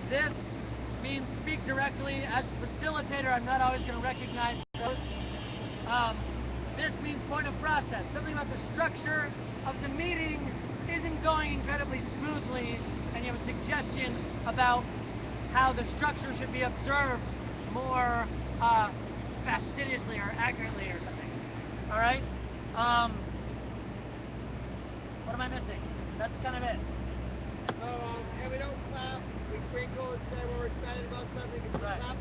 This means speak directly. As a facilitator, I'm not always going to recognize those. This means point of process. Something about the structure of the meeting isn't going incredibly smoothly, and you have a suggestion about how the structure should be observed more fastidiously or accurately or something. All right? What am I missing? That's kind of it. And we don't clap, we twinkle and say we're excited about something, because we Right. clap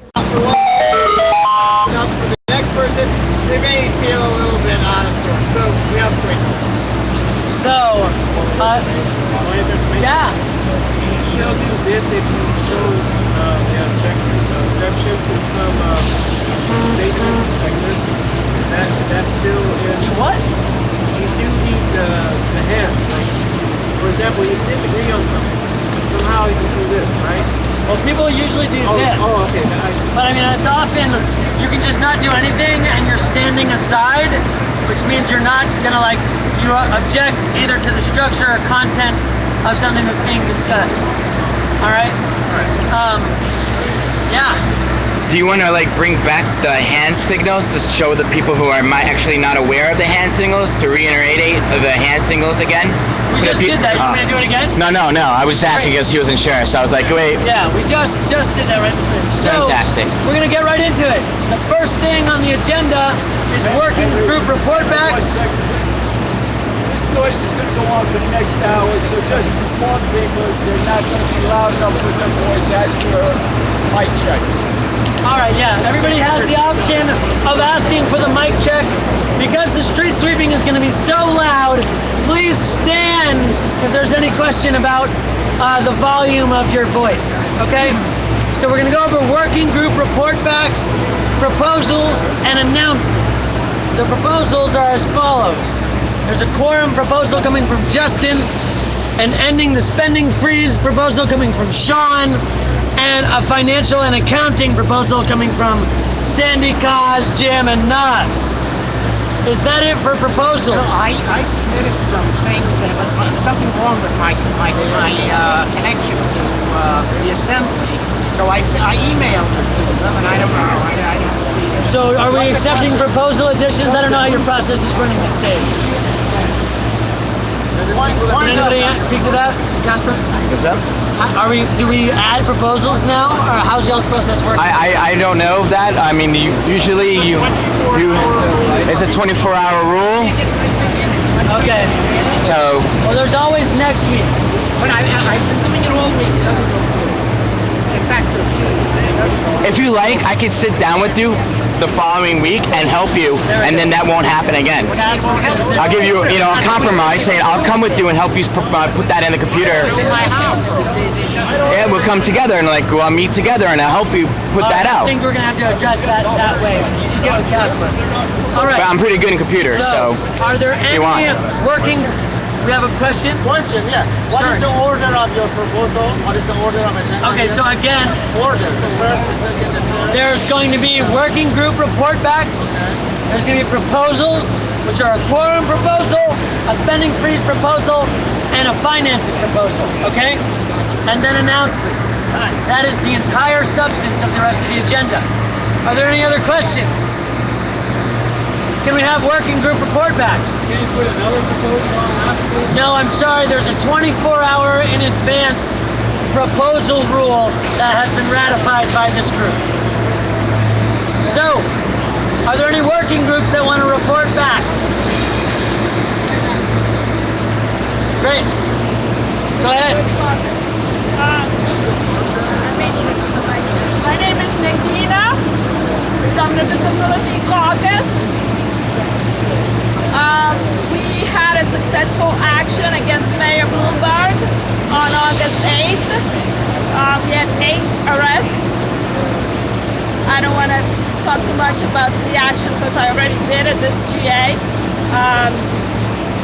for the next person, they may feel a little bit out of sorts. So we have twinkles. So, yeah. She'll do this if you show check exception to some statement like this. That's still in. You what? You do need the hand. Like, for example, you disagree on something. Somehow you can do this, right? Well, people usually do this. Oh, okay. But I mean, it's often you can just not do anything and you're standing aside, which means you're not gonna you object either to the structure or content of something that's being discussed. All right. Yeah. Do you want to bring back the hand signals to show the people who are actually not aware of the hand signals, to reiterate the hand signals again? We just did that. You want me to do it again? No. I was just asking because he wasn't sure, so I was like, wait. Yeah, we just did that right. So Fantastic. We're gonna get right into it. The first thing on the agenda is working group report backs. This noise is going to go on for the next hour, so just inform people they're not going to be loud enough with their voice. Ask for a mic check. All right, yeah. Everybody has the option of asking for the mic check. Because the street sweeping is going to be so loud, please stand if there's any question about the volume of your voice, okay? So we're going to go over working group report backs, proposals, and announcements. The proposals are as follows. There's a quorum proposal coming from Justin, an ending the spending freeze proposal coming from Sean, and a financial and accounting proposal coming from Sandy, Kaz, Jim, and Nas. Is that it for proposals? No, I submitted some things. There was something wrong with my connection to the assembly. So I emailed it to them, and I don't know. I don't see it. So are we accepting proposal additions? I don't know how your process is running these days. Can anybody speak to that, Casper? What's up? Do we add proposals now, or how's y'all's process working? I don't know that. I mean, usually it's a 24-hour rule. Okay. So. Well, there's always next week. But I've been doing it all week. It doesn't go through. In fact, it doesn't go through. If you like, I can sit down with you the following week and help you, and then that won't happen again. I'll give you, a compromise, saying I'll come with you and help you put that in the computer. It's in my house. Yeah, we'll come together and we'll meet together and I'll help you put that out. I think we're gonna have to address that way. You should get with Casper. All right. But I'm pretty good in computers, so. Are there any working? We have a question? Question, yeah. What is the order of your proposal? What is the order of agenda? Okay, so again, order. The first, the second, the third. There's going to be working group report backs. There's going to be proposals, which are a quorum proposal, a spending freeze proposal, and a finances proposal, okay? And then announcements. Nice. That is the entire substance of the rest of the agenda. Are there any other questions? Can we have working group report backs? Can you put another proposal on afterwards? No, I'm sorry, there's a 24-hour in advance proposal rule that has been ratified by this group. So, are there any working groups that want to report back? Great. Go ahead. My name is Nikita from the Disability Caucus. We had a successful action against Mayor Bloomberg on August 8th. We had 8 arrests. I don't want to talk too much about the action because I already did at this GA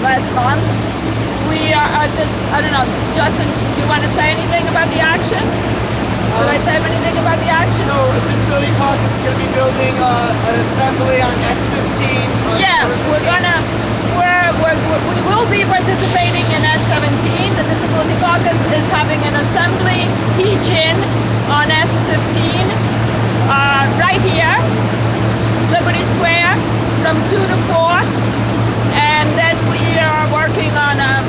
last month. We are at this, I don't know, Justin, do you want to say anything about the action? Should I say anything about the action? No, the Disability Caucus is going to be building an assembly on S15. Yeah, we will be participating in S17. The Disability Caucus is having an assembly teach-in on S15 right here, Liberty Square, from 2 to 4, and then we are working on our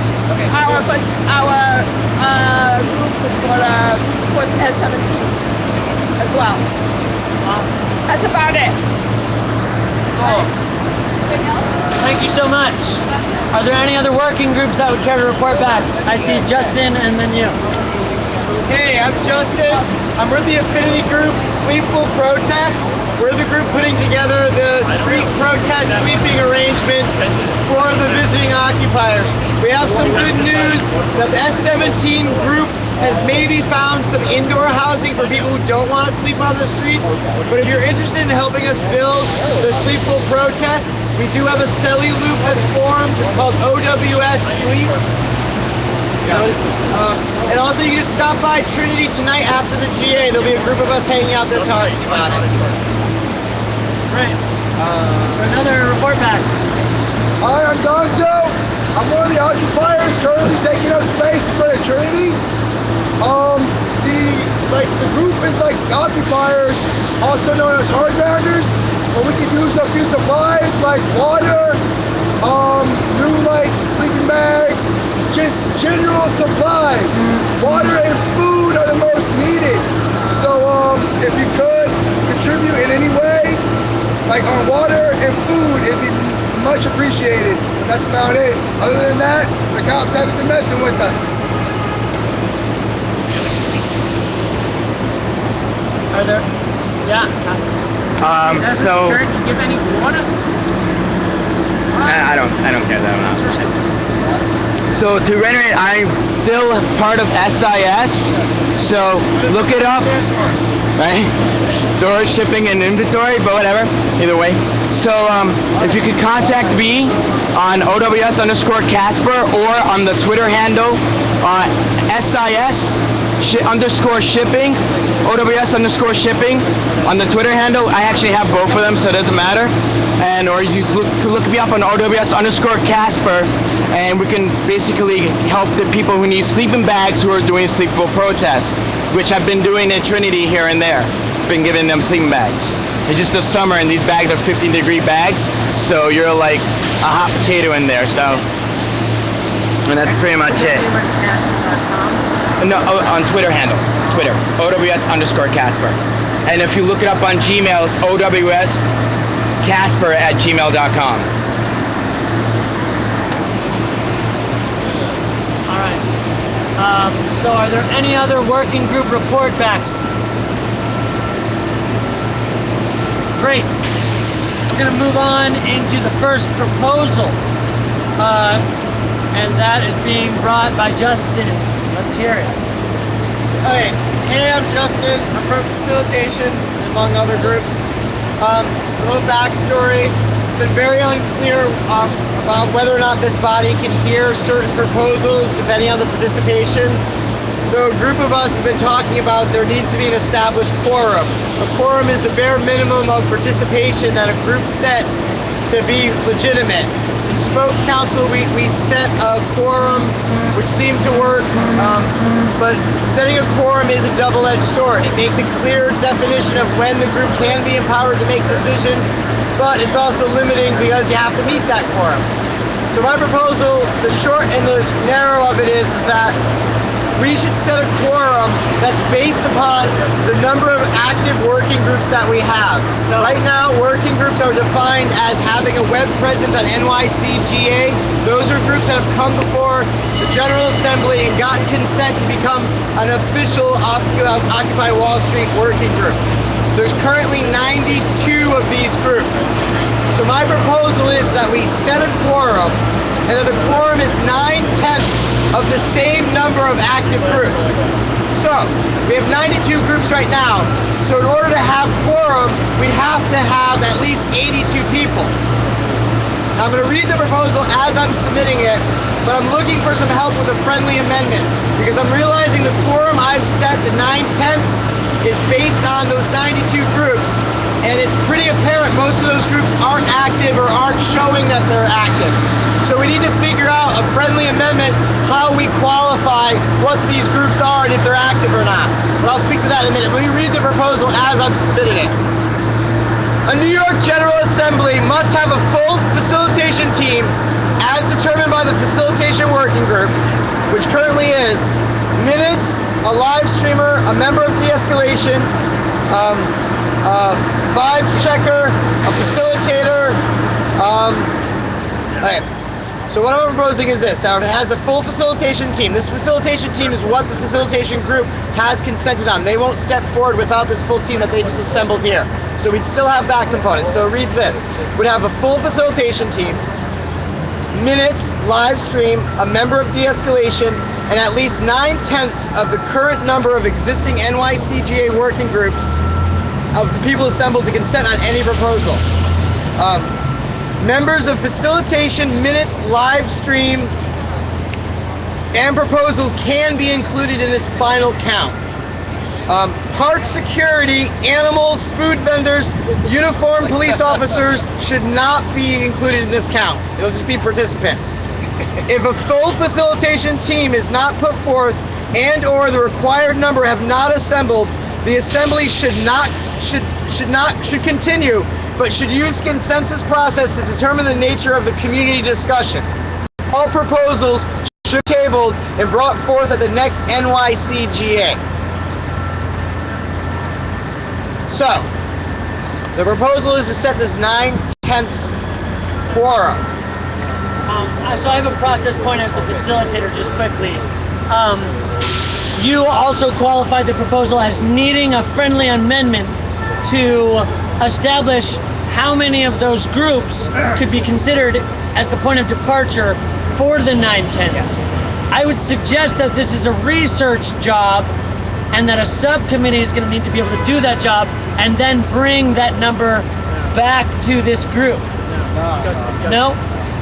group for S17 as well. That's about it. Oh, Anything else? thank you so much. Are there any other working groups that would care to report back? I see Justin and then you. Hey, I'm Justin. I'm with the affinity group Sleepful Protest. We're the group putting together the street protest sleeping arrangements for the visiting occupiers. We have some good news that the S17 group has maybe found some indoor housing for people who don't want to sleep on the streets. But if you're interested in helping us build the Sleepful Protest, we do have a celly loop that's formed. It's called OWS Sleep. And also you can just stop by Trinity tonight after the GA. There'll be a group of us hanging out there talking about it. Great. For another report back. Hi, I'm Gonzo. I'm one of the occupiers currently taking up space for the Trinity. The group is like the occupiers, also known as hardbounders, but we could use a few supplies like water, new like sleeping bags, just general supplies. Water and food are the most needed. So if you could contribute in any way, like on water and food, it'd be much appreciated. But that's about it. Other than that, the cops haven't been messing with us. Are there? Yeah. So Church give any water? I don't care that much. So to reiterate, I'm still part of SIS. So look it up. Right? Store shipping and inventory, but whatever. Either way. So if you could contact me on OWS_Casper or on the Twitter handle SIS _shipping, OWS_shipping on the Twitter handle. I actually have both of them, so it doesn't matter. And or you look me up on OWS_Casper, and we can basically help the people who need sleeping bags who are doing sleepable protests, which I've been doing at Trinity here and there. Been giving them sleeping bags. It's just the summer, and these bags are 15-degree bags, so you're like a hot potato in there. So, and that's pretty much it. No, on Twitter handle. Twitter. OWS_Casper. And if you look it up on Gmail, it's OWSCasper@gmail.com. All right. So are there any other working group report backs? Great. We're going to move on into the first proposal. And that is being brought by Justin. Let's hear it. Okay, hey, I'm Justin. I'm from facilitation, among other groups. A little backstory. It's been very unclear about whether or not this body can hear certain proposals depending on the participation. So a group of us have been talking about there needs to be an established quorum. A quorum is the bare minimum of participation that a group sets to be legitimate. In Spokes Council, we set a quorum, which seemed to work, but setting a quorum is a double-edged sword. It makes a clear definition of when the group can be empowered to make decisions, but it's also limiting because you have to meet that quorum. So my proposal, the short and the narrow of it is that we should set a quorum that's based upon the number of active working groups that we have. Right now, working groups are defined as having a web presence on NYCGA. Those are groups that have come before the General Assembly and gotten consent to become an official Occupy Wall Street working group. There's currently 92 of these groups. So my proposal is that we set a quorum, and that the quorum is 9/10 of the same number of active groups. So, we have 92 groups right now. So in order to have quorum, we have to have at least 82 people. Now, I'm going to read the proposal as I'm submitting it, but I'm looking for some help with a friendly amendment, because I'm realizing the quorum I've set, the 9/10, is based on those 92 groups, and it's pretty apparent most of those groups aren't active or aren't showing that they're active. So we need to figure out a friendly amendment how we qualify what these groups are and if they're active or not. But I'll speak to that in a minute. Let me read the proposal as I've submitted it. A New York General Assembly must have a full facilitation team as determined by the Facilitation Working Group, which currently is minutes, a live streamer, a member of de-escalation, a vibes checker, a facilitator. Okay. So what I'm proposing is this. Now it has the full facilitation team. This facilitation team is what the facilitation group has consented on. They won't step forward without this full team that they just assembled here. So we'd still have that component. So it reads this. We'd have a full facilitation team, minutes, live stream, a member of de-escalation, and at least 9/10 of the current number of existing NYCGA working groups of the people assembled to consent on any proposal. Members of facilitation, minutes, live stream, and proposals can be included in this final count. Park security, animals, food vendors, uniformed police officers should not be included in this count. It'll just be participants. If a full facilitation team is not put forth and or the required number have not assembled, the assembly should continue, but should use consensus process to determine the nature of the community discussion. All proposals should be tabled and brought forth at the next NYCGA. So, the proposal is to set this 9/10 quorum. So I have a process point as the facilitator, just quickly. You also qualified the proposal as needing a friendly amendment to establish how many of those groups could be considered as the point of departure for the 9/10. Yes. I would suggest that this is a research job and that a subcommittee is going to need to be able to do that job and then bring that number back to this group. No?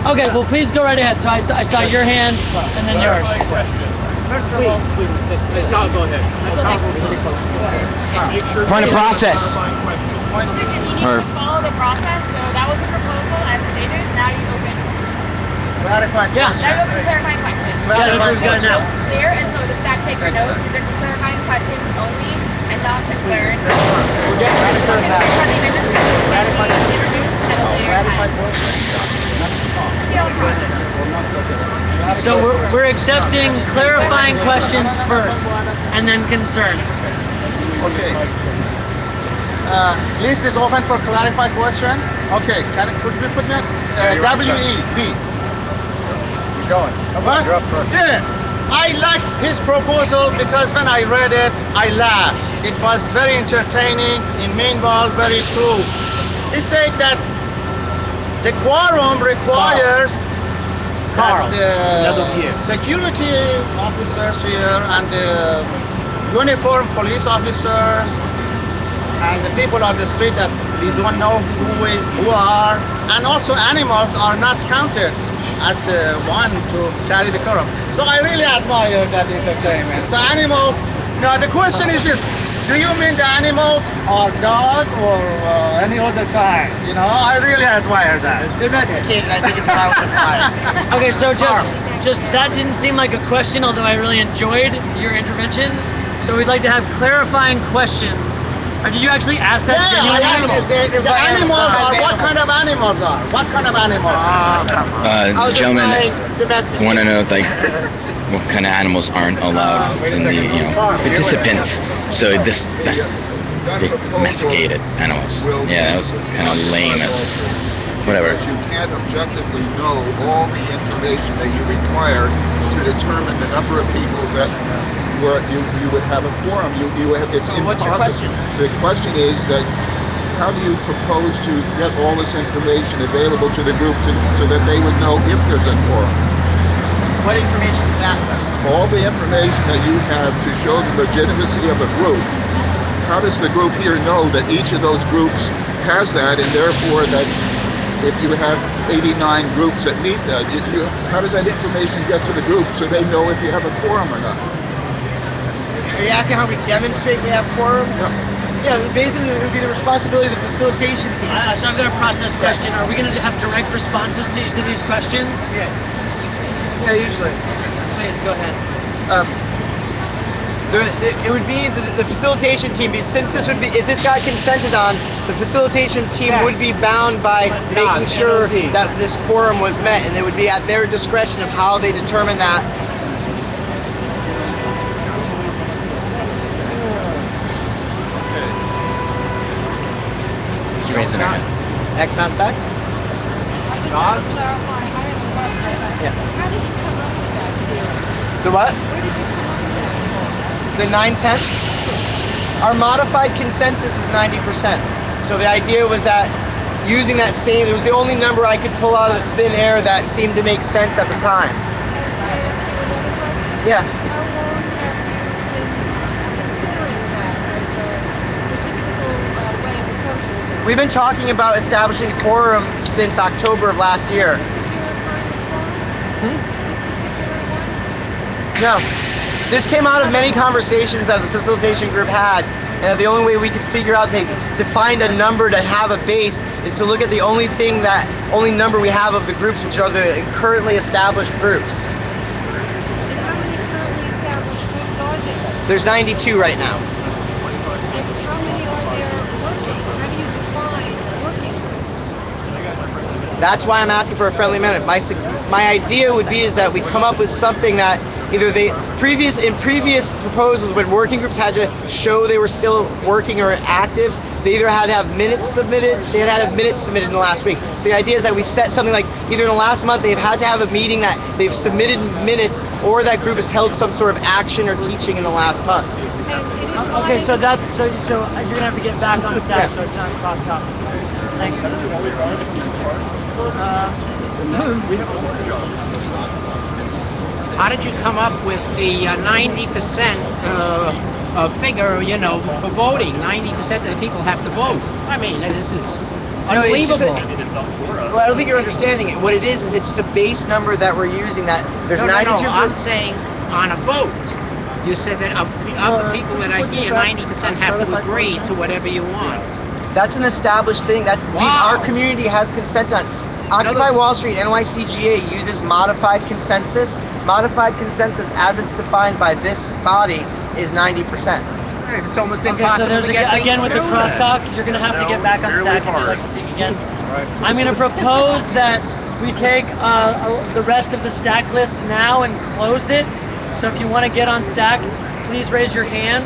Okay, well please go right ahead. So I saw your hand and then yours. First of all, No, go ahead. Point of process. Position, you need to follow the process, so that was the proposal as stated, now you open. clarified Yeah. question. Now you open clarifying questions. Yeah, that's what we've got So now. it's clear, and so the staff take your notes, these are clarifying questions only, and not concerns. We're getting ready for that. Friendly amendments can be introduced at a later time. So we're accepting clarifying questions first and then concerns. Okay. List is open for clarified question. Okay, could you put me WEB? Keep going. What? You're up first. Yeah. I like his proposal because when I read it, I laughed. It was very entertaining, and meanwhile very true. He said that the quorum requires Carl, that another year. security officers here and the uniformed police officers and the people on the street that we don't know who are, and also animals are not counted as the one to carry the quorum. So I really admire that entertainment. So animals, now the question is this, do you mean the animals are dog or any other kind? You know, I really admire that. Domesticated, I think is what I would imply. Okay, so just that didn't seem like a question, although I really enjoyed your intervention. So we'd like to have clarifying questions. Or did you actually ask that genuinely? The animals are, what kind of animals are? What kind of animals? Gentlemen, Domesticated. want to know like what kind of animals aren't allowed in the participants. So that's domesticated animals. Yeah, that was kind of lame as whatever. Because you can't objectively know all the information that you require to determine the number of people that you would have a quorum. It's impossible. What's your question? The question is that how do you propose to get all this information available to the group so that they would know if there's a quorum? What information is that though? All the information that you have to show the legitimacy of a group. How does the group here know that each of those groups has that, and therefore that if you have 89 groups that meet that, how does that information get to the group so they know if you have a quorum or not? Are you asking how we demonstrate we have quorum? Yeah, basically it would be the responsibility of the facilitation team. So I've got a process question. Are we going to have direct responses to each of these questions? Yes. Yeah, usually. Please go ahead. It would be the facilitation team, because since this would be, if this got consented on, the facilitation team would be bound by making sure that this quorum was met, and it would be at their discretion of how they determine that. He's raising her hand. X sounds fact? I just want to clarify, I have a question. Yeah. How did you come up with that theory? The what? Where did you come up with that from? The 9/10. Our modified consensus is 90%. So the idea was that using that same, it was the only number I could pull out of thin air that seemed to make sense at the time. And can I ask you another question? Yeah. How long have you been considering that as a logistical way of approaching things? We've been talking about establishing quorum since October of last year. This particular kind of forum? This particular one? No. This came out of many conversations that the facilitation group had, and the only way we could figure out to find a number to have a base is to look at the only number we have of the groups, which are the currently established groups. And how many currently established groups are there? There's 92 right now. And how many are there working? How do you define working groups? That's why I'm asking for a friendly amendment. My idea would be is that we come up with something that either in previous proposals, when working groups had to show they were still working or active, they either had to have minutes submitted, they had to have minutes submitted in the last week. So the idea is that we set something like either in the last month they've had to have a meeting that they've submitted minutes, or that group has held some sort of action or teaching in the last month. Okay, so that's so you're gonna have to get back on staff, so it's not crosstalk. Thanks. How did you come up with the 90% figure, you know, for voting? 90% of the people have to vote. I mean, this is unbelievable. Well, I don't think you're understanding it. What it is it's the base number that we're using. That there's 92 No, I'm groups. saying on a vote. You said that of the people that are here, 90% have to agree to whatever you want. That's an established thing that our community has consented on. Occupy Wall Street, NYCGA, uses modified consensus. Modified consensus, as it's defined by this body, is 90%. It's almost Okay, so impossible there's to get again with the through crosstalks, you're gonna have to get back on stack if you'd like to speak again. I'm gonna propose that we take the rest of the stack list now and close it. So if you want to get on stack, please raise your hand.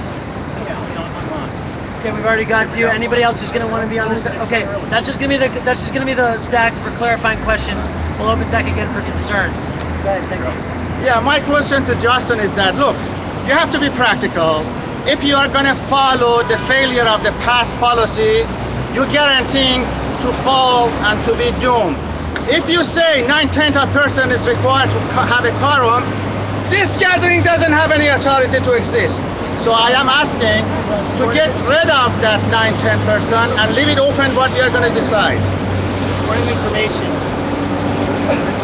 Okay, we've already got you. Anybody else who's going to want to be on this? Okay, that's just going to be the stack for clarifying questions. We'll open stack again for concerns. Go ahead, thank you. Yeah, my question to Justin is that, look, you have to be practical. If you are going to follow the failure of the past policy, you're guaranteeing to fall and to be doomed. If you say 9/10 of person is required to have a quorum, this gathering doesn't have any authority to exist. So I am asking to get rid of that 9-10% and leave it open what we are going to decide. Point of information.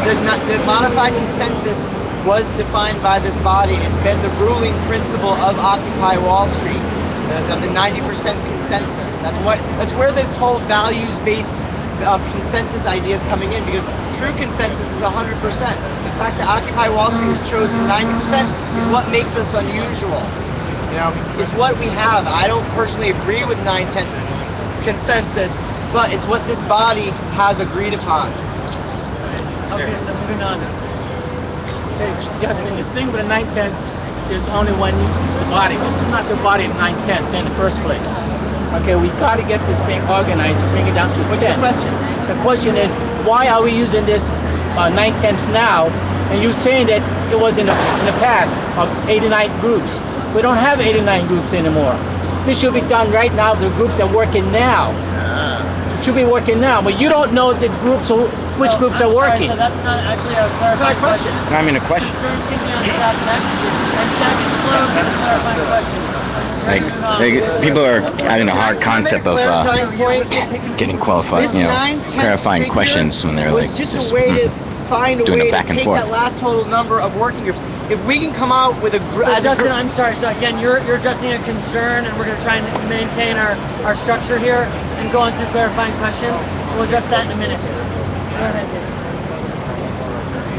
The modified consensus was defined by this body. It's been the ruling principle of Occupy Wall Street, the 90% consensus. That's where this whole values-based consensus idea is coming in, because true consensus is 100%. The fact that Occupy Wall Street has chosen 90% is what makes us unusual. You know, it's what we have. I don't personally agree with 9/10 consensus, but it's what this body has agreed upon. Okay, so moving on. Justin, this thing with the 9/10, there's only one needs the body. This is not the body of 9/10 in the first place. Okay, we got to get this thing organized to bring it down to 10. What's your question? The question is, why are we using this 9/10 now? And you're saying that it was in the past of 89 groups. We don't have 89 groups anymore. This should be done right now. The groups are working now. It should be working now, but you don't know the groups, which groups are working. So that's not actually a clarifying question. I mean, a question. Concerns can be on staff next, and stack is closed for the clarifying question. People are having a hard concept of getting qualified, clarifying questions when they're like just a way to find a doing way a back to and take forth. that last total number of working groups. If we can come out with a group, So Justin, I'm sorry. So again, you're addressing a concern, and we're going to try and maintain our structure here and go on through clarifying questions. We'll address that in a minute. Go ahead.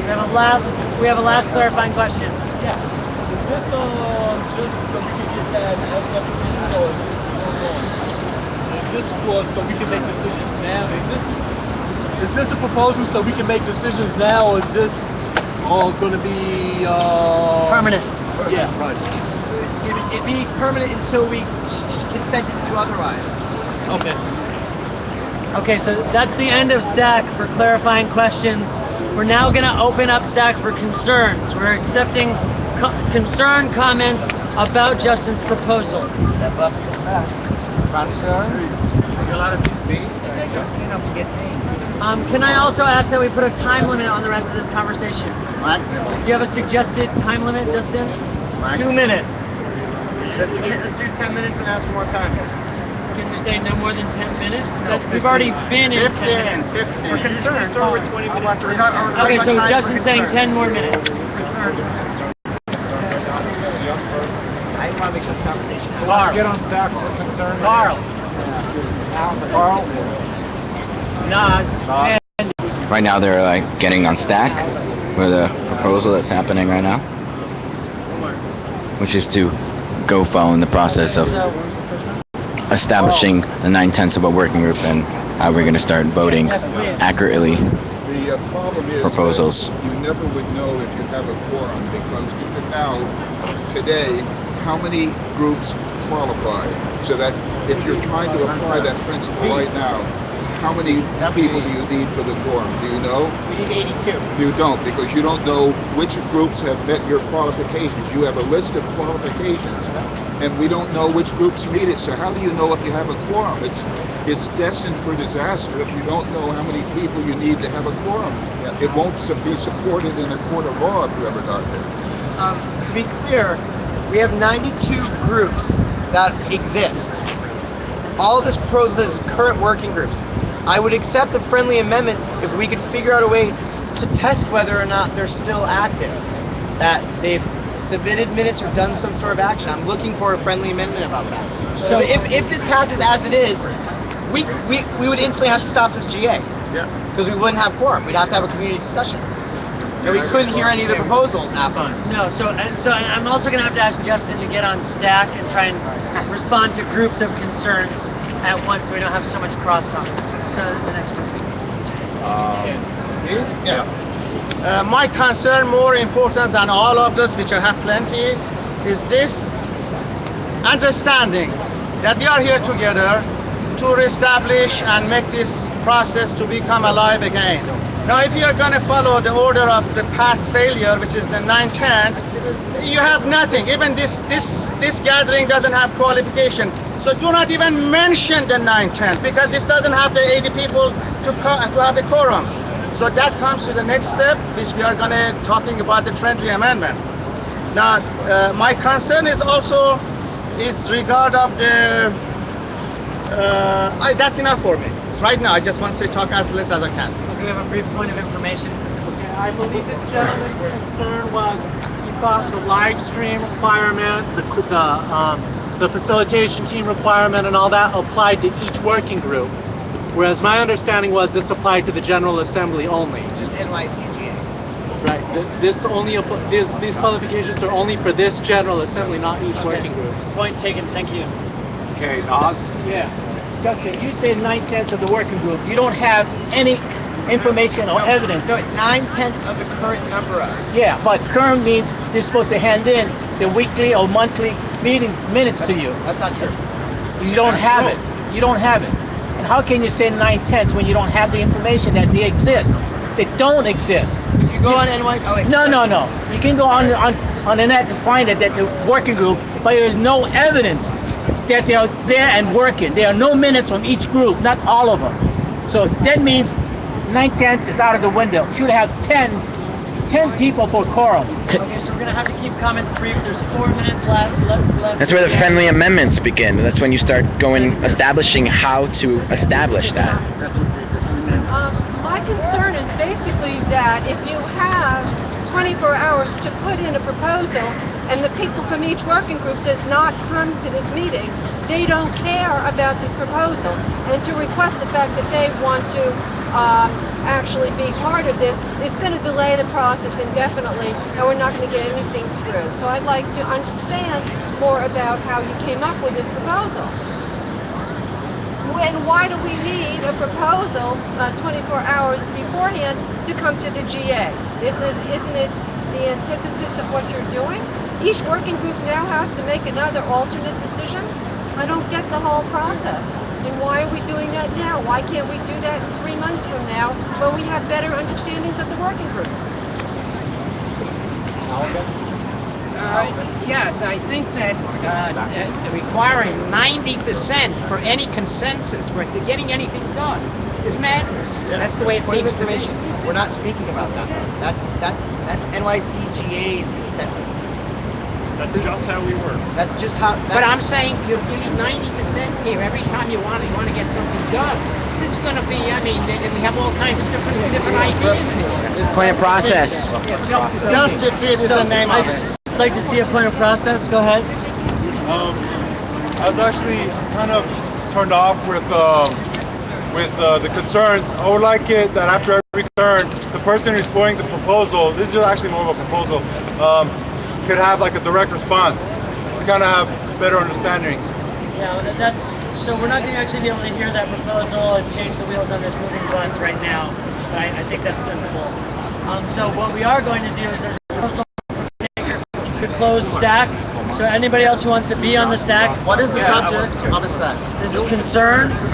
We have a last clarifying question. Yeah. Is this just so we can get that S-17 or is this ongoing? Is this so we can make decisions now? Is this a proposal so we can make decisions now, or is this all going to be Permanent. Yeah. Right. It'd be permanent until we consented to do otherwise. Okay. Okay, so that's the end of Stack for clarifying questions. We're now going to open up Stack for concerns. We're accepting concern comments about Justin's proposal. Step up, step back. Concern? You're allowed to be, just stand up and get named. Can I also ask that we put a time limit on the rest of this conversation? Maximum. Do you have a suggested time limit, Justin? Maximum. 2 minutes. Let's do 10 minutes and ask for more time. Can we say no more than 10 minutes? We've already been in 10 minutes. 15. For concerns. Okay, so Justin's saying 10 more minutes. Concerns. I want to make sure this conversation happens. Carl. Get on stack for concern. Carl. Carl. Nas. Right now they're like getting on Stack with a proposal that's happening right now, which is to go phone the process of So, establishing the 9/10 of a working group and how we're going to start voting accurately The problem is proposals. that you never would know if you have a quorum, because even now, today, how many groups qualify? So that if you're trying to apply that principle right now, how many people do you need for the quorum? Do you know? We need 82. You don't, because you don't know which groups have met your qualifications. You have a list of qualifications, and we don't know which groups meet it. So how do you know if you have a quorum? It's destined for disaster if you don't know how many people you need to have a quorum. It won't be supported in a court of law if you ever got there. To be clear, we have 92 groups that exist. All of this process is current working groups. I would accept a friendly amendment if we could figure out a way to test whether or not they're still active, that they've submitted minutes or done some sort of action. I'm looking for a friendly amendment about that. So if this passes as it is, we would instantly have to stop this GA. Yeah. Because we wouldn't have quorum. We'd have to have a community discussion. And we couldn't hear any of the proposals afterwards. No, so I'm also going to have to ask Justin to get on Stack and try and respond to groups of concerns at once so we don't have so much crosstalk. So the next person. My concern, more important than all of this, which I have plenty, is this understanding that we are here together to reestablish and make this process to become alive again. Now, if you are going to follow the order of the past failure, which is the 9/10, you have nothing. Even this gathering doesn't have qualification. So do not even mention the 9/10, because this doesn't have the 80 people to have the quorum. So that comes to the next step, which we are going to talking about the friendly amendment. Now, my concern is also regard of the. That's enough for me. Right now, I just want to talk as less as I can. Okay, we have a brief point of information. I believe this gentleman's concern was he thought the live stream requirement, the facilitation team requirement, and all that applied to each working group, whereas my understanding was this applied to the General Assembly only. Just NYCGA. Right. These qualifications are only for this General Assembly, not each working group. Point taken. Thank you. Okay, Oz. Yeah. Justin, you say 9/10 of the working group. You don't have any information or evidence. So it's 9/10 of the current number of. Yeah, but current means they're supposed to hand in the weekly or monthly meeting minutes to you. That's not true. You don't have it. You don't have it. And how can you say 9/10 when you don't have the information that they exist? They don't exist. If you go on NY, oh wait. No. You can go on the net and find it, that the working group, but there's no evidence that they are there and working. There are no minutes from each group, not all of them. So that means 9/10 is out of the window. Should have 10 people for quorum. Okay, so we're going to have to keep comments brief. There's 4 minutes left. That's where the friendly amendments begin. That's when you start establishing how to establish that. My concern is basically that if you have 24 hours to put in a proposal and the people from each working group does not come to this meeting, they don't care about this proposal. And to request the fact that they want to actually be part of this, it's going to delay the process indefinitely, and we're not going to get anything through. So I'd like to understand more about how you came up with this proposal. And why do we need a proposal 24 hours beforehand to come to the GA? Isn't it the antithesis of what you're doing? Each working group now has to make another alternate decision. I don't get the whole process. And why are we doing that now? Why can't we do that 3 months from now when we have better understandings of the working groups? Yes, I think that requiring 90% for any consensus for getting anything done is madness. That's the way it seems to me. We're not speaking about that. That's NYCGA's consensus. That's just how we work. That's just how. But I'm saying you need 90% here every time you want to get something done. This is going to be. I mean, we have all kinds of different ideas here. Point of process. Self-defeat is the name of it. I'd like to see a point of process. Go ahead. I was actually kind of turned off with the concerns. I would like it that after every concern, the person who's putting the proposal, this is actually more of a proposal, could have like a direct response to kind of have better understanding. Yeah, so we're not going to actually be able to hear that proposal and change the wheels on this moving bus right now. But I think that's sensible. So what we are going to do is there's a proposal to close stack. So anybody else who wants to be on the stack. What is the subject of a stack? This is concerns.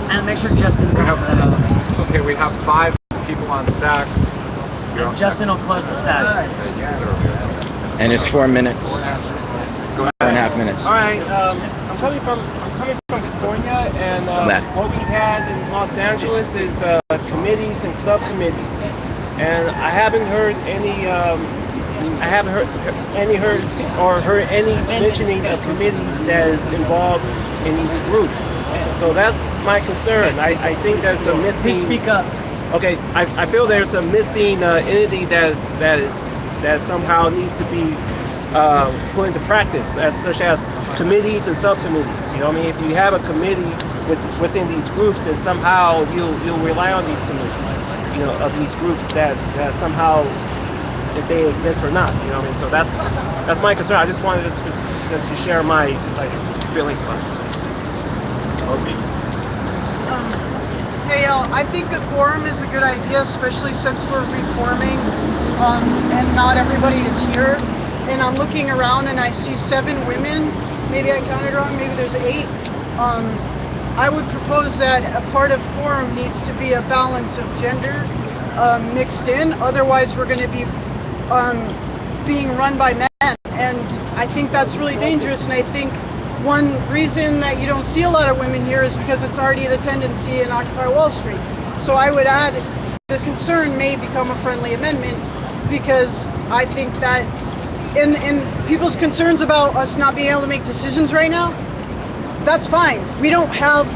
And make sure Justin's on that. Okay, we have 5 people on stack. And Justin will close the stack. And it's 4 minutes. 4.5 minutes. All right, I'm coming from California, and what we had in Los Angeles is committees and subcommittees, and I haven't heard any mentioning of committees that is involved in each group. So that's my concern. I think there's a missing. Please speak up. Okay, I feel there's a missing entity that somehow needs to be put into practice, such as committees and subcommittees. You know what I mean? If you have a committee within these groups, then somehow you'll rely on these committees, you know, of these groups that somehow, if they exist or not, you know what I mean? So that's my concern. I just wanted to share my feelings about this. Okay. Hey, I think a quorum is a good idea, especially since we're reforming and not everybody is here. And I'm looking around and I see 7 women. Maybe I counted wrong, maybe there's 8. I would propose that a part of quorum needs to be a balance of gender mixed in. Otherwise, we're going to be being run by men. And I think that's really dangerous. And I think one reason that you don't see a lot of women here is because it's already the tendency in Occupy Wall Street. So I would add, this concern may become a friendly amendment, because I think that in people's concerns about us not being able to make decisions right now, that's fine. We don't have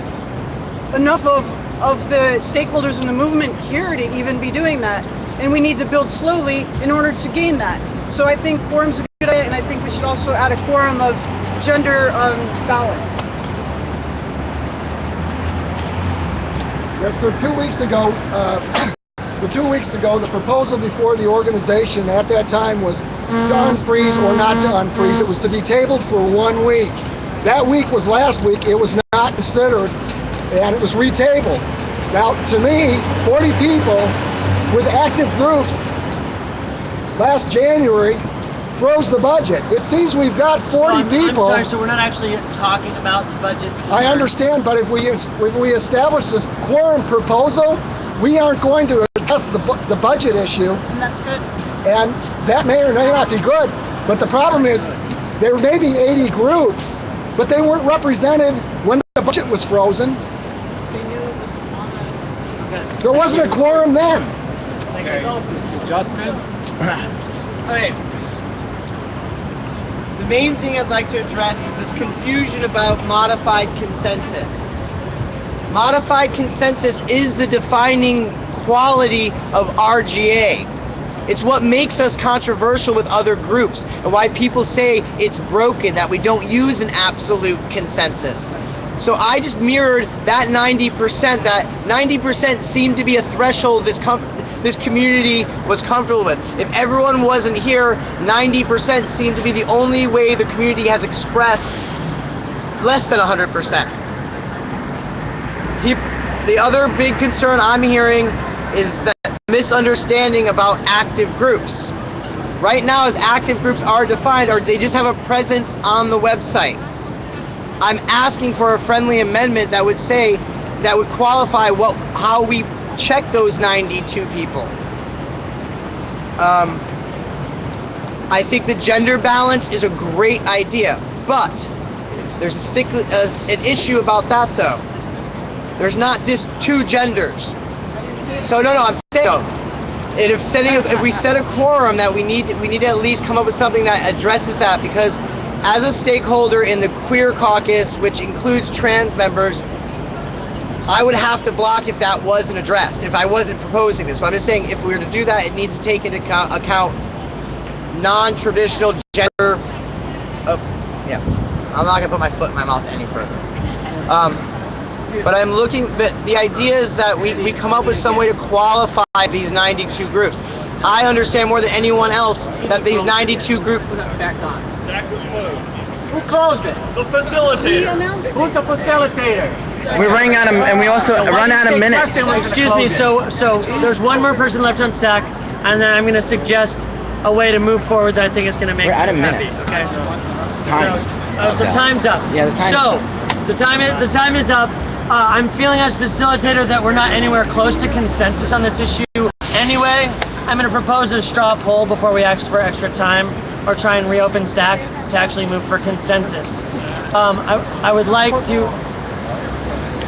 enough of the stakeholders in the movement here to even be doing that. And we need to build slowly in order to gain that. So I think quorum's a good idea, and I think we should also add a quorum of gender balance. Yes, so 2 weeks ago, the proposal before the organization at that time was to unfreeze or not to unfreeze. It was to be tabled for 1 week. That week was last week. It was not considered, and it was retabled. Now, to me, 40 people with active groups last January froze the budget. It seems we've got 40 people. I'm sorry, so we're not actually talking about the budget. I understand, but if we establish this quorum proposal, we aren't going to address the budget issue. And that's good. And that may or may not be good. But the problem is, there may be 80 groups, but they weren't represented when the budget was frozen. There wasn't a quorum then. Okay. Justin? Okay. The main thing I'd like to address is this confusion about modified consensus. Modified consensus is the defining quality of RGA. It's what makes us controversial with other groups, and why people say it's broken, that we don't use an absolute consensus. So I just mirrored that 90%. That 90% seemed to be a threshold this community was comfortable with. If everyone wasn't here, 90% seemed to be the only way the community has expressed less than 100%. The other big concern I'm hearing is that misunderstanding about active groups. Right now, as active groups are defined, or they just have a presence on the website. I'm asking for a friendly amendment that would say, that would qualify how we check those 92 people. I think the gender balance is a great idea, but there's an issue about that though. There's not just two genders. So no, I'm saying though, if we set a quorum, that we need to at least come up with something that addresses that, because as a stakeholder in the queer caucus, which includes trans members, I would have to block if that wasn't addressed, if I wasn't proposing this. But I'm just saying, if we were to do that, it needs to take into account non-traditional gender. Yeah, I'm not gonna put my foot in my mouth any further. But I'm looking, the idea is that we come up with some way to qualify these 92 groups. I understand more than anyone else that these 92 groups. Who closed it? The facilitator. Who's the facilitator? We're running out of, and we also run out of minutes. Excuse me, so there's one more person left on stack, and then I'm going to suggest a way to move forward that I think is going to make We're out of you happy. minutes. Okay. Time. So time's up. Yeah, the time's So up. the time is up. I'm feeling as facilitator that we're not anywhere close to consensus on this issue. Anyway, I'm going to propose a straw poll before we ask for extra time or try and reopen stack to actually move for consensus. I would like to.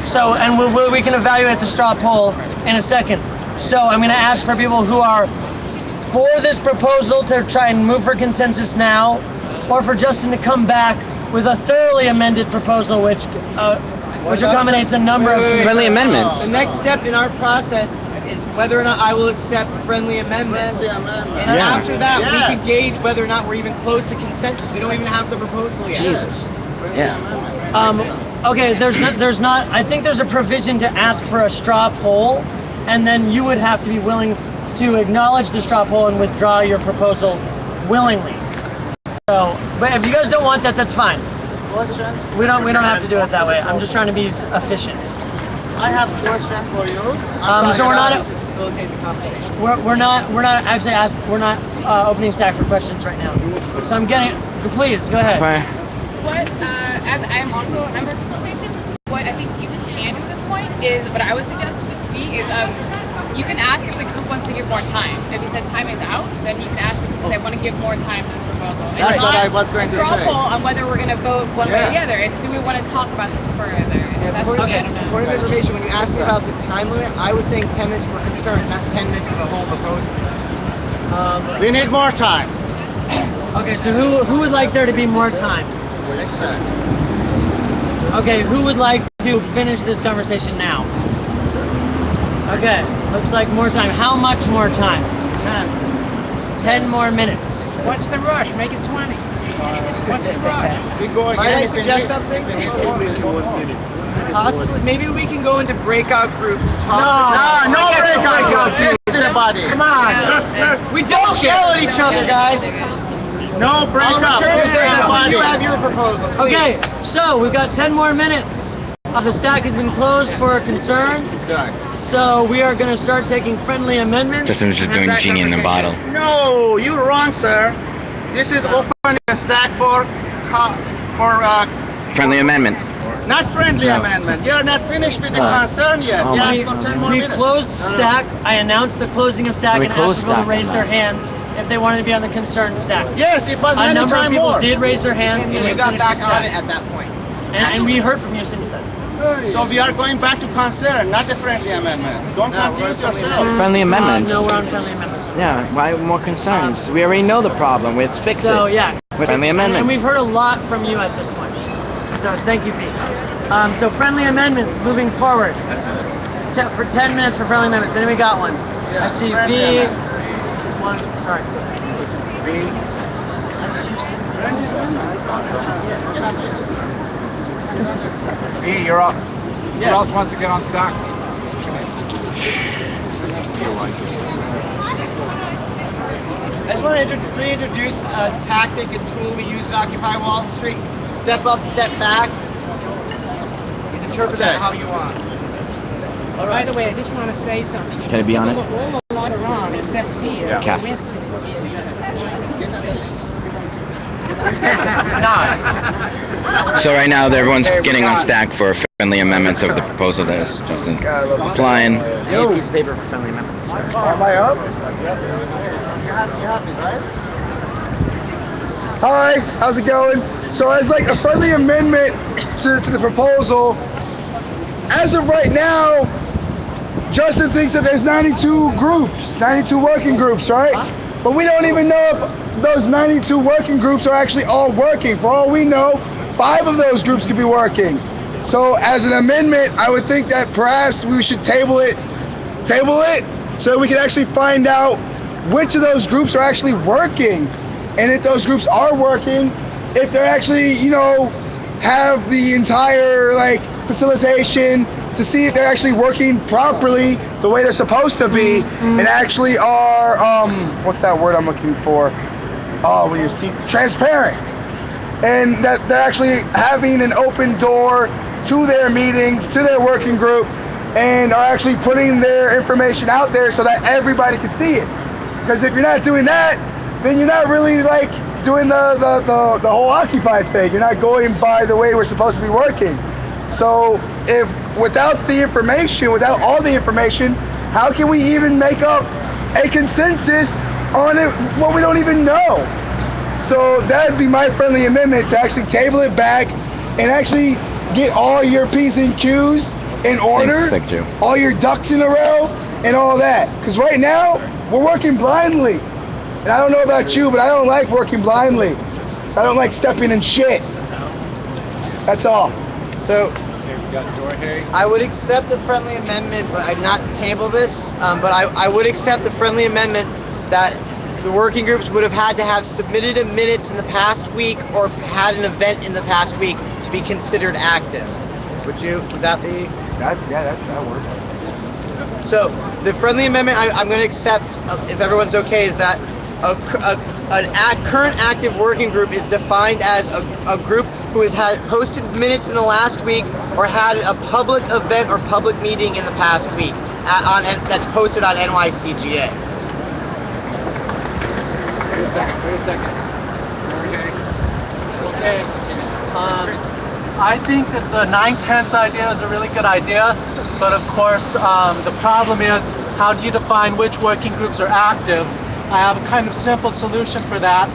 So, and we can evaluate the straw poll in a second. So I'm going to ask for people who are for this proposal to try and move for consensus now, or for Justin to come back with a thoroughly amended proposal which accommodates a number of friendly amendments. The next step in our process is whether or not I will accept friendly amendments. And after that, we can gauge whether or not we're even close to consensus. We don't even have the proposal yet. Jesus. Yeah. Okay, there's not. I think there's a provision to ask for a straw poll, and then you would have to be willing to acknowledge the straw poll and withdraw your proposal willingly. So, but if you guys don't want that, that's fine. Question? We don't have to do it that way. I'm just trying to be efficient. I have a question for you. So we're not to facilitate the conversation. we're not opening stack for questions right now. So I'm getting. Please go ahead. Bye. What, as I'm also a member of facilitation, what I think you can do at this point is, what I would suggest is you can ask if the group wants to give more time. If you said time is out, then you can ask if they want to give more time to this proposal. And That's what I was going to straw say. poll on whether we're going to vote one way or the other. Do we want to talk about this further? That's Point I don't know. of information, when you asked me about the time limit, I was saying 10 minutes for concerns, not 10 minutes for the whole proposal. We need more time. Okay, so who would like there to be more time? Okay, who would like to finish this conversation now? Okay, looks like more time. How much more time? 10 more minutes. What's the rush? Make it 20. What's the rush? Might I suggest something? Possibly, maybe we can go into breakout groups and talk. No breakout group. This is the body. Come on. We don't yell at each other, guys. No breakout. This is the body. You have your proposal. Please. Okay, so we've got 10 more minutes. The stack has been closed for concerns. So we are going to start taking friendly amendments. Justin was just doing genie in the bottle. No, you're wrong, sir. This is open a stack for Friendly amendments. not friendly amendment. You're not finished with the concern yet. Oh, Yes, for 10 more We minutes. closed stack. I announced the closing of stack We and closed asked people to stack. raise their hands if they wanted to be on the concern stack. Yes, it was A many number of times people more. did raise their hands and And we we got finished back the on stack. it at that point. And we heard from you since then. So we are going back to concern, not the friendly amendment. Don't confuse yourself. Friendly amendments. No, we're on friendly amendments. Yeah, why more concerns? We already know the problem. Let's fix So it. yeah. With friendly amendments. And we've heard a lot from you at this point. So thank you, Pete. So friendly amendments moving forward. For 10 minutes for friendly amendments. Anybody got one? I see friendly B. amendment. One. Sorry. Hey, you're up. Yes. Who else wants to get on stack? I just want to reintroduce a tactic and tool we use at Occupy Wall Street. Step up, step back. You can interpret that how you want. By the way, I just want to say something. Can I be on it? All along around, except here. Yeah. Cast. So right now, everyone's getting on stack for friendly amendments of the proposal that is Justin's applying. Yo, piece of paper for friendly amendments. Am I up? Hi, how's it going? So as like a friendly amendment to the proposal, as of right now, Justin thinks that there's 92 groups, 92 working groups, right? But we don't even know if those 92 working groups are actually all working. For all we know, 5 of those groups could be working. So as an amendment, I would think that perhaps we should table it so we can actually find out which of those groups are actually working. And if those groups are working, if they're actually, have the entire facilitation to see if they're actually working properly the way they're supposed to be, and actually are, what's that word I'm looking for? When you see transparent. And that they're actually having an open door to their meetings, to their working group, and are actually putting their information out there so that everybody can see it. Because if you're not doing that, then you're not really doing the whole Occupy thing. You're not going by the way we're supposed to be working. So if without the information, without all the information, how can we even make up a consensus on it, what we don't even know? So that'd be my friendly amendment, to actually table it back and actually get all your P's and Q's in order, all your ducks in a row and all that. Because right now, we're working blindly. And I don't know about you, but I don't like working blindly. So I don't like stepping in shit. That's all. So I would accept a friendly amendment, but not to table this, but I would accept a friendly amendment that the working groups would have had to have submitted a minutes in the past week or had an event in the past week to be considered active. Would that be? That works. So the friendly amendment I'm going to accept, if everyone's okay, is that a current active working group is defined as a group who has had posted minutes in the last week or had a public event or public meeting in the past week that's posted on NYCGA. Wait a second. Okay. I think that the 9/10 idea is a really good idea, but of course the problem is, how do you define which working groups are active? I have a kind of simple solution for that,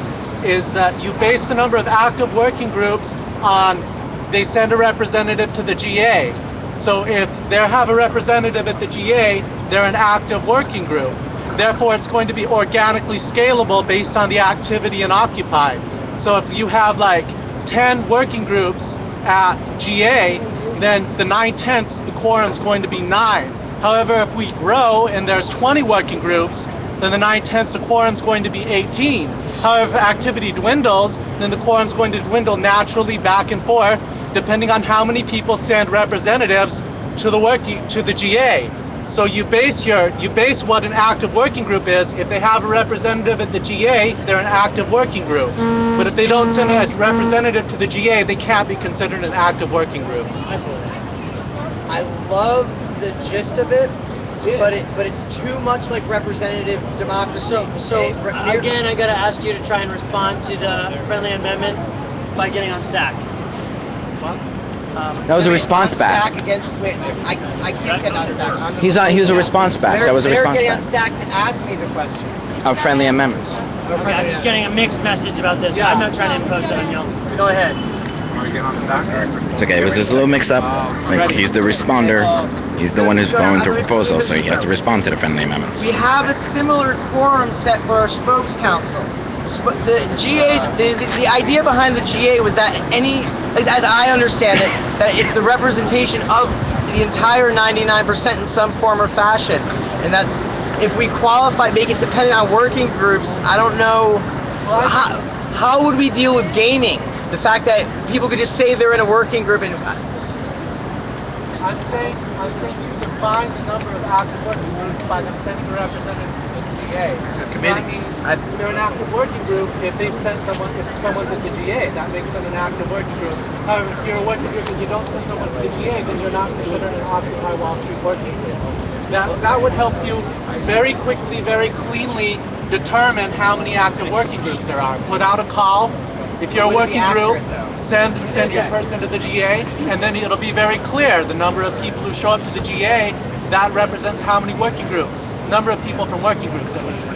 is that you base the number of active working groups on they send a representative to the GA. So if they have a representative at the GA, they're an active working group. Therefore, it's going to be organically scalable based on the activity in Occupy. So if you have 10 working groups at GA, then the 9/10, the quorum's going to be 9. However, if we grow and there's 20 working groups, then the 9/10, the quorum's going to be 18. However, if activity dwindles, then the quorum's going to dwindle naturally back and forth, depending on how many people send representatives to the GA. So you base what an active working group is. If they have a representative at the GA, they're an active working group. But if they don't send a representative to the GA, they can't be considered an active working group. I love the gist of it, but it's too much like representative democracy. So again, I gotta ask you to try and respond to the friendly amendments by getting on stack. That was a response back. Stack against, I can't get on stack. He was a response back. That was a response They're getting back. on stack to ask me the questions. Of friendly amendments. Okay, I'm just getting a mixed message about this. I'm not trying to impose that on y'all. Go ahead. It's okay. It was just a little mix-up. He's the responder. He's the one who's going through a proposal, so he has to respond to the friendly amendments. We have a similar quorum set for our spokes council. The GA's, the idea behind the GA was that as I understand it, that it's the representation of the entire 99% in some form or fashion, and that if we qualify, make it dependent on working groups, I don't know, how would we deal with gaming? the fact that people could just say they're in a working group and I'm saying you define the number of active working groups by them sending a representative to the GA. That means they're an active working group if someone's at the GA. That makes them an active working group. However, if you're a working group and you don't send someone to the GA, then you're not considered an Occupy Wall Street working group. That would help you very quickly, very cleanly determine how many active working groups there are. Put out a call. If you're a working group, send your person to the GA, and then it'll be very clear the number of people who show up to the GA. That represents how many working groups, number of people from working groups at least.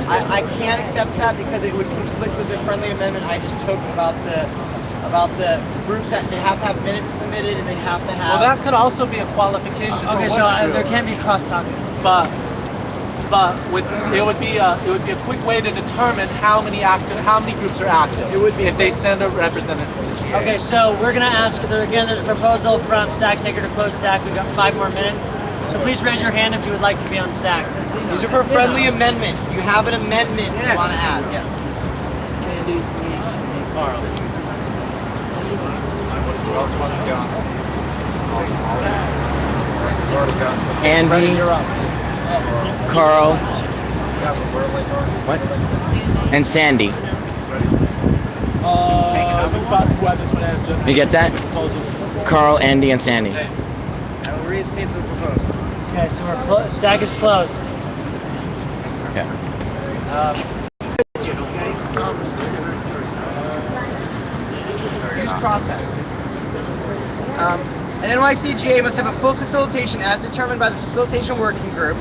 I can't accept that because it would conflict with the friendly amendment I just took about the groups that they have to have minutes submitted and they have to have. Well, that could also be a qualification. Okay, so there can't be cross-talking. But it would be a quick way to determine how many groups are active. It would be if they send a representative to the GA. Okay, so we're gonna ask again. There's a proposal from Stack Taker to close Stack. We've got 5 more minutes. So please raise your hand if you would like to be on Stack. These are for friendly amendments. You have an amendment you want to add. Yes. Sandy, me, and Carl. Who else wants to get on? Andy, Carl, what? And Sandy. You get that? Carl, Andy, and Sandy. I will restate the proposal. Okay, so Stack is closed. Okay. Use process. An NYCGA must have a full facilitation as determined by the facilitation working group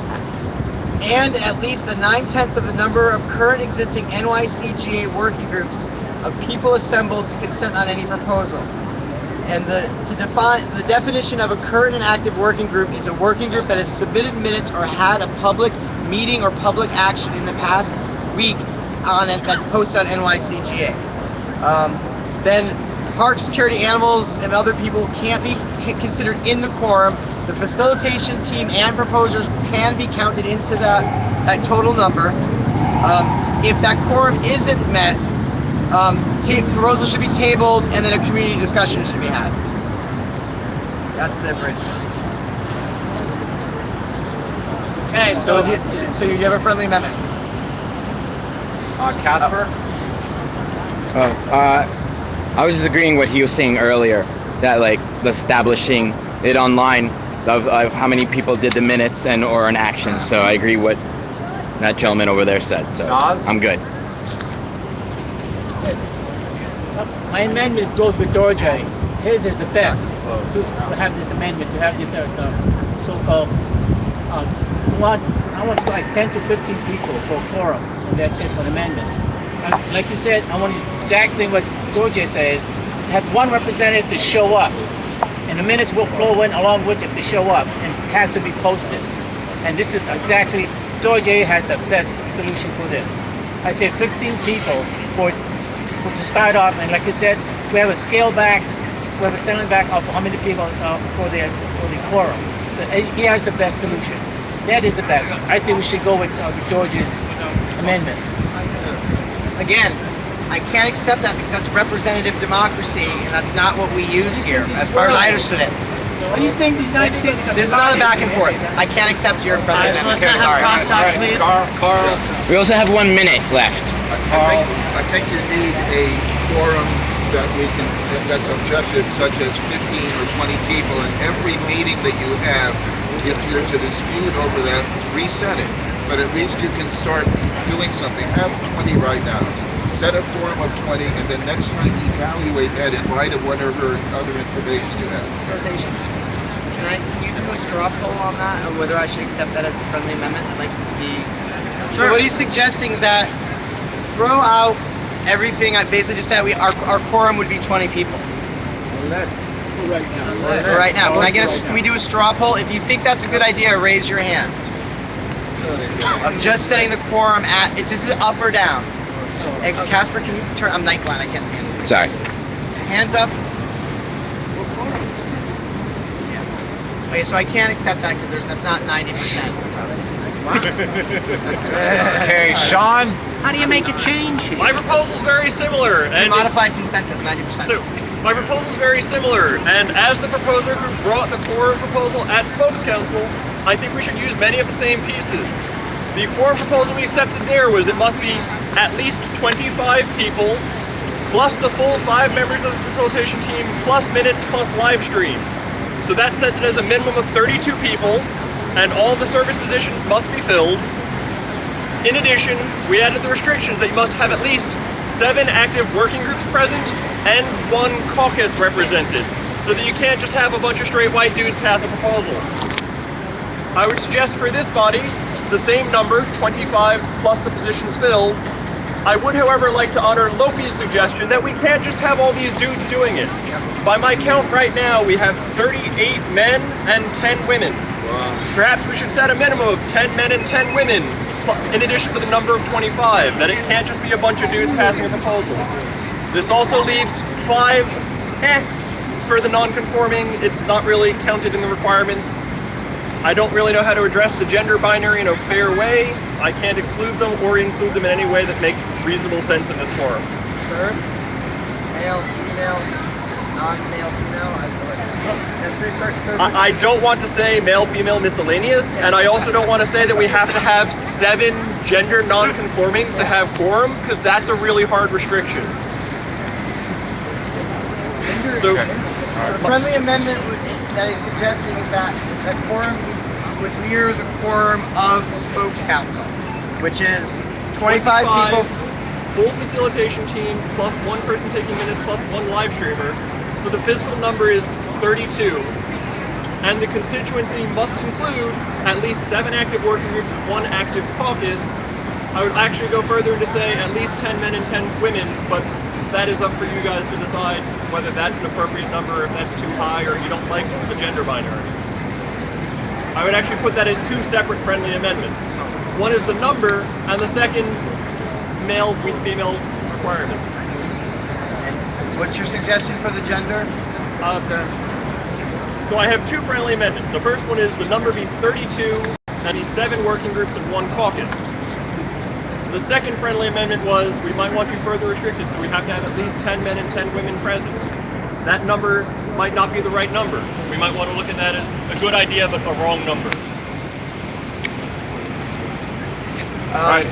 and at least the 9/10 of the number of current existing NYCGA working groups of people assembled to consent on any proposal. And to define the definition of a current and active working group is a working group that has submitted minutes or had a public meeting or public action in the past week on it that's posted on NYCGA. Then parks, charity animals, and other people can't be considered in the quorum. The facilitation team and proposers can be counted into that total number. If that quorum isn't met, proposal should be tabled and then a community discussion should be had. That's the bridge. Okay, so you have a friendly amendment. Casper? I was just agreeing what he was saying earlier, that like establishing it online of how many people did the minutes and or an action. So I agree what that gentleman over there said. So I'm good. My amendment goes with Dorje. His is the best to have this amendment, to have this so-called. I want like 10 to 15 people for a quorum, and that's it for an amendment. Like you said, I want exactly what Dorje says. Have one representative to show up, and the minutes will flow in along with it to show up, and it has to be posted. And this is exactly, Dorje has the best solution for this. I said 15 people to start off, and like you said, we have a scale back, we have a scaling back of how many people for the quorum. So he has the best solution. That is the best. I think we should go with Dorje's amendment. Again, I can't accept that because that's representative democracy, and that's not what we use here, as far as I understood it. What do you think the United States? This is not a back and forth. I can't accept your friendly amendment. Sorry. Carl, We also have 1 minute left. I think you need a quorum that's objective, such as 15 or 20 people, and every meeting that you have, if there's a dispute over that, reset it. But at least you can start doing something. Have 20 right now. Set a quorum of 20, and then next time evaluate that in light of whatever other information you have. Facilitation. Can you do a straw poll on that, or whether I should accept that as a friendly amendment? I'd like to see. Sure. So what he's suggesting is that throw out everything. Basically, just that our quorum would be 20 people. For right now. For right now. Can we do a straw poll? If you think that's a good idea, raise your hand. I'm just setting the quorum at. This is up or down. Hey, Casper, can you turn? I'm night blind. I can't see anything. Sorry. Hands up. Okay, so I can't accept that because that's not 90%. Okay, Sean. How do you make a change here? My proposal's very similar. And modified consensus, 90%. So, my proposal's very similar, and as the proposer who brought the quorum proposal at Spokes Council, I think we should use many of the same pieces. The quorum proposal we accepted there was it must be at least 25 people, plus the full 5 members of the facilitation team, plus minutes, plus live stream. So that sets it as a minimum of 32 people, and all the service positions must be filled. In addition, we added the restrictions that you must have at least 7 active working groups present and 1 caucus represented, so that you can't just have a bunch of straight white dudes pass a proposal. I would suggest for this body, the same number, 25 plus the positions filled. I would, however, like to honor Lopi's suggestion that we can't just have all these dudes doing it. By my count right now, we have 38 men and 10 women. Perhaps we should set a minimum of 10 men and 10 women, in addition to the number of 25, that it can't just be a bunch of dudes passing a proposal. This also leaves 5 for the non-conforming. It's not really counted in the requirements. I don't really know how to address the gender binary in a fair way. I can't exclude them or include them in any way that makes reasonable sense in this forum. Third, male, female, non-male, female. I don't want to say male, female, miscellaneous, and I also don't want to say that we have to have 7 gender non-conformings to have quorum, because that's a really hard restriction. So, the friendly amendment that he's suggesting is that the quorum would mirror the quorum of Spokes Council, which is 25 people. Full facilitation team, plus 1 person taking minutes, plus 1 live streamer. So the physical number is 32. And the constituency must include at least 7 active working groups, 1 active caucus. I would actually go further to say at least 10 men and 10 women, but that is up for you guys to decide whether that's an appropriate number, if that's too high, or you don't like the gender binary. I would actually put that as 2 separate friendly amendments. One is the number, and the second, male, female requirements. And what's your suggestion for the gender? So I have 2 friendly amendments. The first one is the number be 32, and be 7 working groups and 1 caucus. The second friendly amendment was we might want to further restrict it, so we have to have at least 10 men and 10 women present. That number might not be the right number. We might want to look at that as a good idea, but a wrong number. All right.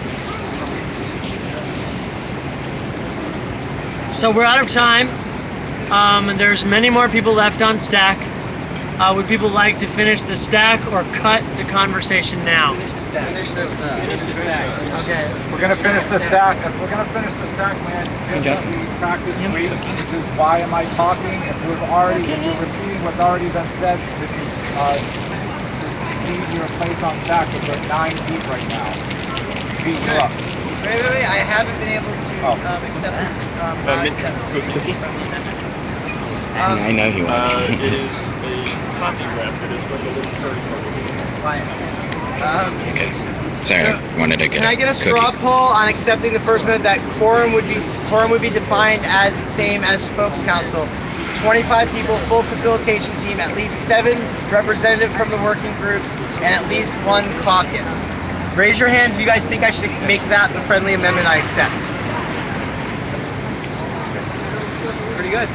So we're out of time. There's many more people left on stack. Would people like to finish the stack or cut the conversation now? Finish the stack. Finish the stack. Okay. We're gonna finish the stack. If we're gonna finish the stack, may I suggest that we practice brief, which is why am I talking? If you're repeating what's already been said, if you see your place on stack, it's at 9 feet right now. Feet you up. Wait. I haven't been able to accept Cookie? I know he won't. It is a copy graph. It is from the little turd Why? Okay. Sorry, I wanted to get Can I get a straw poll on accepting the first amendment that quorum would be defined as the same as Spokes Council? 25 people, full facilitation team, at least 7 representatives from the working groups, and at least 1 caucus. Raise your hands if you guys think I should make that the friendly amendment I accept. Pretty good.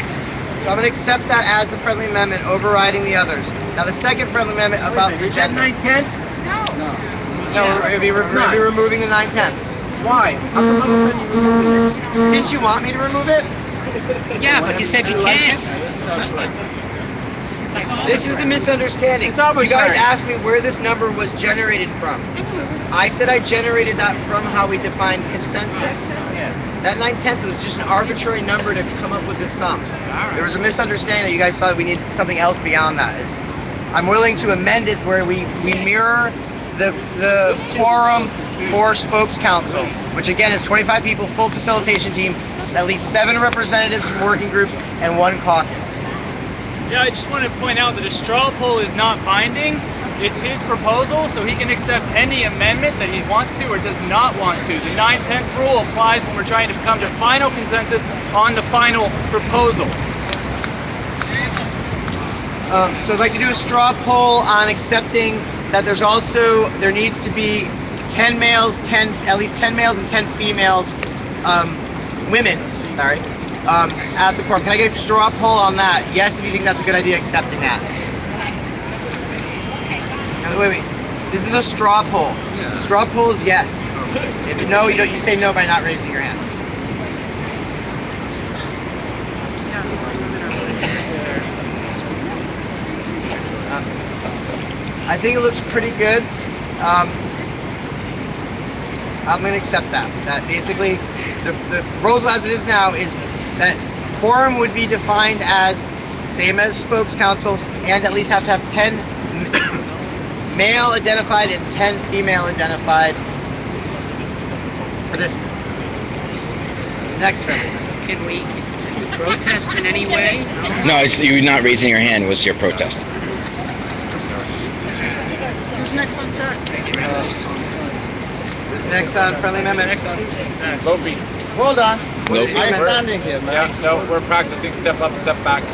So I'm going to accept that as the friendly amendment, overriding the others. Now the second friendly amendment about the gender. 9/10? No, it'll be removing the 9/10. Why? Didn't you want me to remove it? Yeah, but you said you can't. This is the misunderstanding. You guys asked me where this number was generated from. I said I generated that from how we defined consensus. That 9/10 was just an arbitrary number to come up with this sum. There was a misunderstanding that you guys thought we needed something else beyond that. I'm willing to amend it where we mirror the quorum for Spokes Council, which again is 25 people, full facilitation team, at least 7 representatives from working groups, and 1 caucus. Yeah, I just want to point out that a straw poll is not binding. It's his proposal, so he can accept any amendment that he wants to or does not want to. The 9/10 rule applies when we're trying to come to final consensus on the final proposal. So I'd like to do a straw poll on accepting that there needs to be 10 males, at least 10 males and 10 females, women, sorry, at the quorum. Can I get a straw poll on that? Yes, if you think that's a good idea, accepting that. Wait. This is a straw poll. Yeah. Straw poll is yes. If no, you say no by not raising your hand. I think it looks pretty good. I'm going to accept that. That basically, the proposal as it is now is that quorum would be defined as same as spokes council, and at least have to have 10 male identified and 10 female identified participants. Next one. Can we protest in any way? No, you're not raising your hand. Was your protest? Who's next on set? Who's next on friendly amendments? Lopi. Hold on. Nope. I'm standing here, man. Yeah, no, we're practicing step up, step back.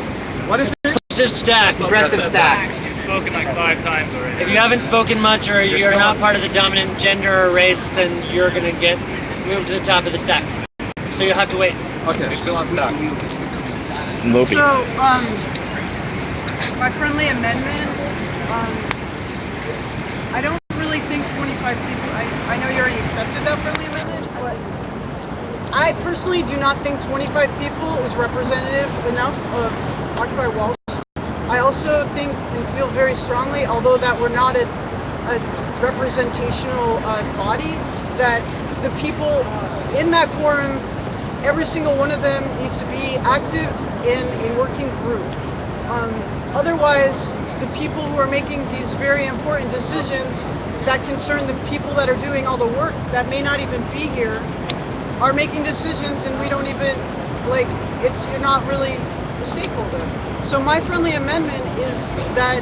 What is it? Progressive stack. Progressive stack. You've spoken like 5 times already. If you haven't spoken much or you're not part of the dominant gender or race, then you're going to get moved to the top of the stack. So you'll have to wait. Okay, you're still on stack. Lopi. So, my friendly amendment, I don't really think 25 people, I know you already accepted that friendly amendment, but I personally do not think 25 people is representative enough of Occupy Wall Street. I also think and feel very strongly, although that we're not a representational body, that the people in that quorum, every single one of them needs to be active in a working group. Otherwise, the people who are making these very important decisions that concern the people that are doing all the work that may not even be here are making decisions, and we don't even, you're not really a stakeholder. So my friendly amendment is that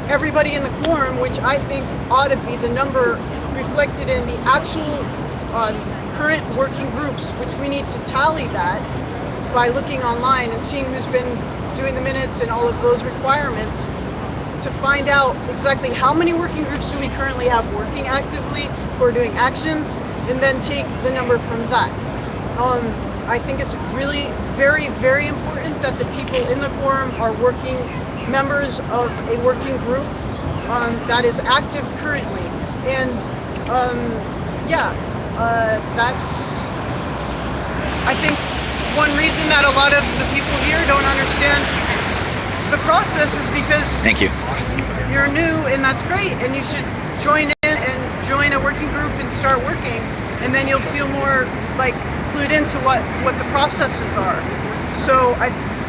everybody in the quorum, which I think ought to be the number reflected in the actual current working groups, which we need to tally that by looking online and seeing who's been doing the minutes and all of those requirements to find out exactly how many working groups do we currently have working actively who are doing actions, and then take the number from that. I think it's really very, very important that the people in the quorum are working members of a working group that is active currently. And that's, I think, one reason that a lot of the people here don't understand the process is because Thank you. You're new, and that's great, and you should join in and join a working group and start working, and then you'll feel more clued into what the processes are. So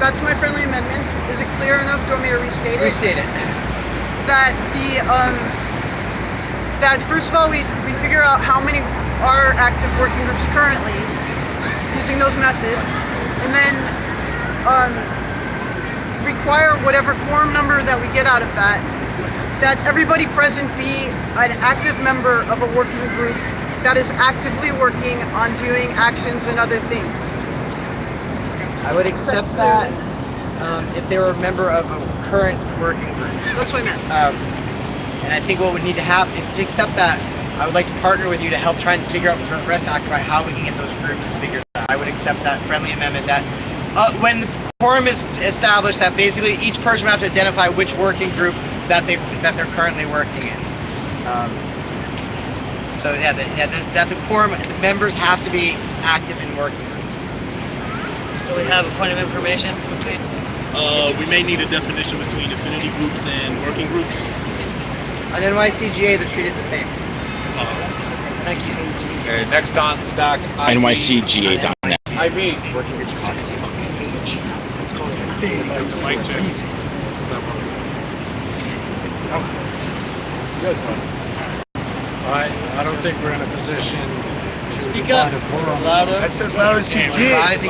that's my friendly amendment. Is it clear enough? Do you want me to restate it? Restate it. That that first of all we figure out how many are active working groups currently using those methods, and then require whatever quorum number that we get out of that everybody present be an active member of a working group that is actively working on doing actions and other things. I would accept that if they were a member of a current working group. That's what I meant. And I think what would need to happen, to accept that, I would like to partner with you to help try and figure out for the rest of Occupy how we can get those groups figured out. I would accept that friendly amendment that when the quorum is established, that basically each person will have to identify which working group that they're currently working in. That the quorum, the members have to be active in working groups. So we have a point of information quickly. We may need a definition between affinity groups and working groups. On NYCGA, they're treated the same. Thank you. Okay, next on stack. NYCGA.net. IB. Working groups. It's called an affinity group. I don't think we're in a position to speak define up. a quorum. That says loud as he gets.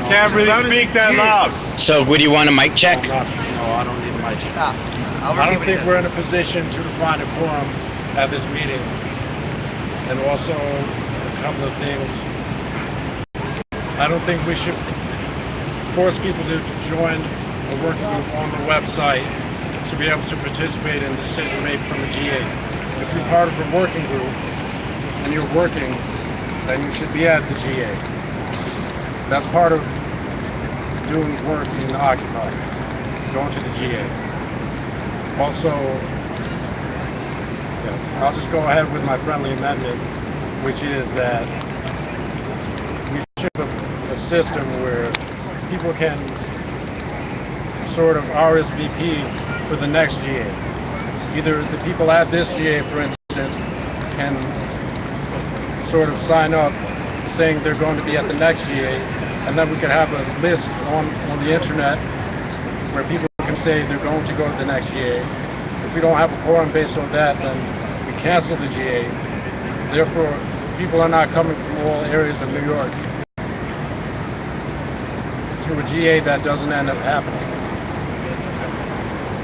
Can't really speak that loud. So, would you want a mic check? No, I don't need a mic check. Stop. I don't think we're in a position to define a quorum at this meeting. And also, a couple of things. I don't think we should force people to join a working group on the website should be able to participate in the decision made from the GA. If you're part of a working group and you're working, then you should be at the GA. That's part of doing work in Occupy, going to the GA. Also, I'll just go ahead with my friendly amendment, which is that we should have a system where people can sort of RSVP for the next GA. Either the people at this GA, for instance, can sort of sign up saying they're going to be at the next GA, and then we could have a list on the internet where people can say they're going to go to the next GA. If we don't have a quorum based on that, then we cancel the GA. Therefore, people are not coming from all areas of New York to a GA that doesn't end up happening.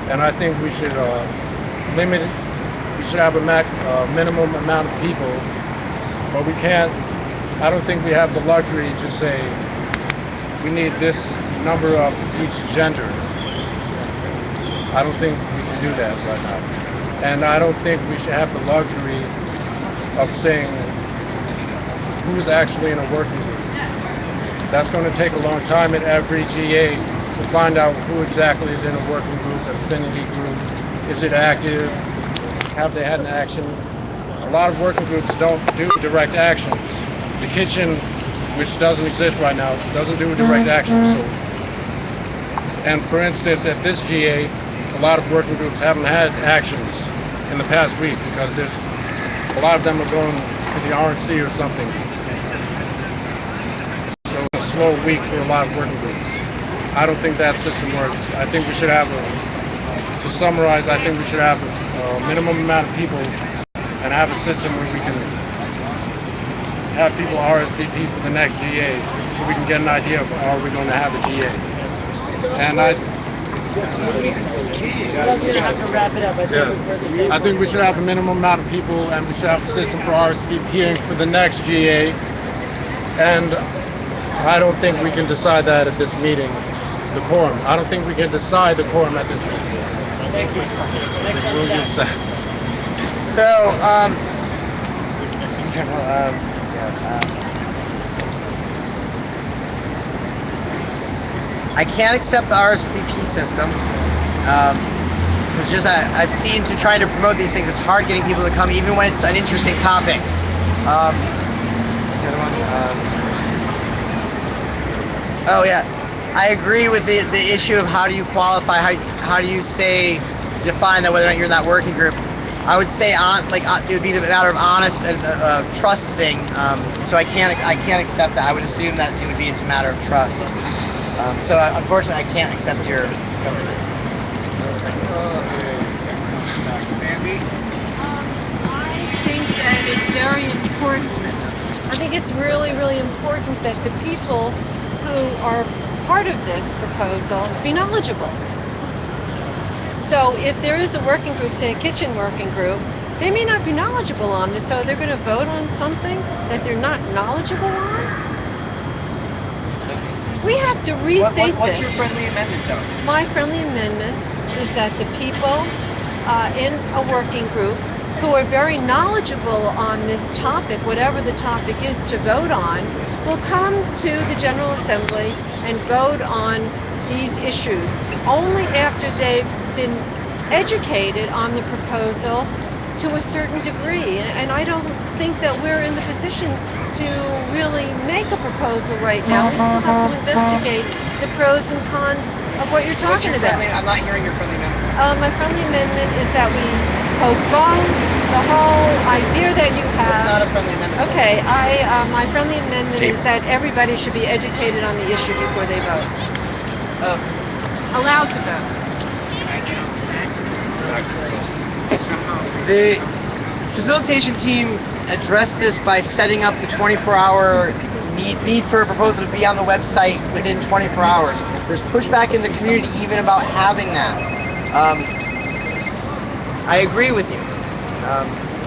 And I think we should limit it. We should have a minimum amount of people, but we can't. I don't think we have the luxury to say we need this number of each gender. I don't think we can do that right now. And I don't think we should have the luxury of saying who's actually in a working group. That's going to take a long time at every GA to find out who exactly is in a working group, an affinity group. Is it active? Have they had an action? A lot of working groups don't do direct actions. The kitchen, which doesn't exist right now, doesn't do direct actions. So, and for instance, at this GA, a lot of working groups haven't had actions in the past week because there's a lot of them are going to the RNC or something. So it's a slow week for a lot of working groups. I don't think that system works. I think we should have to summarize, I think we should have a minimum amount of people and have a system where we can have people RSVP for the next GA so we can get an idea of are we going to have a GA. And I think we should have a minimum amount of people and we should have a system for RSVPing for the next GA. And I don't think we can decide that at this meeting, the quorum. I don't think we can decide the quorum at this meeting. Thank you. I can't accept the RSVP system. It's just I've seen through trying to promote these things, it's hard getting people to come, even when it's an interesting topic. What's the other one? Oh yeah, I agree with the issue of how do you qualify? How do you define that whether or not you're in that working group? I would say it would be the matter of honest and trust thing. So I can't accept that. I would assume that it would be a matter of trust. So unfortunately, I can't accept your. I think that it's very important. I think it's really, really important that the people who are part of this proposal be knowledgeable. So if there is a working group, say a kitchen working group, they may not be knowledgeable on this, so they're going to vote on something that they're not knowledgeable on. We have to rethink What's this. your friendly amendment, though? My friendly amendment is that the people in a working group who are very knowledgeable on this topic, whatever the topic is to vote on, will come to the General Assembly and vote on these issues only after they've been educated on the proposal to a certain degree. And I don't think that we're in the position to really make a proposal right now. We still have to investigate the pros and cons of what you're talking about. I'm not hearing your friendly amendment. My friendly amendment is that we postpone the whole idea that you have. It's not a friendly amendment. Okay, my friendly amendment is that everybody should be educated on the issue before they vote. Allowed to vote. The facilitation team addressed this by setting up the 24-hour need for a proposal to be on the website within 24 hours. There's pushback in the community even about having that. I agree with you.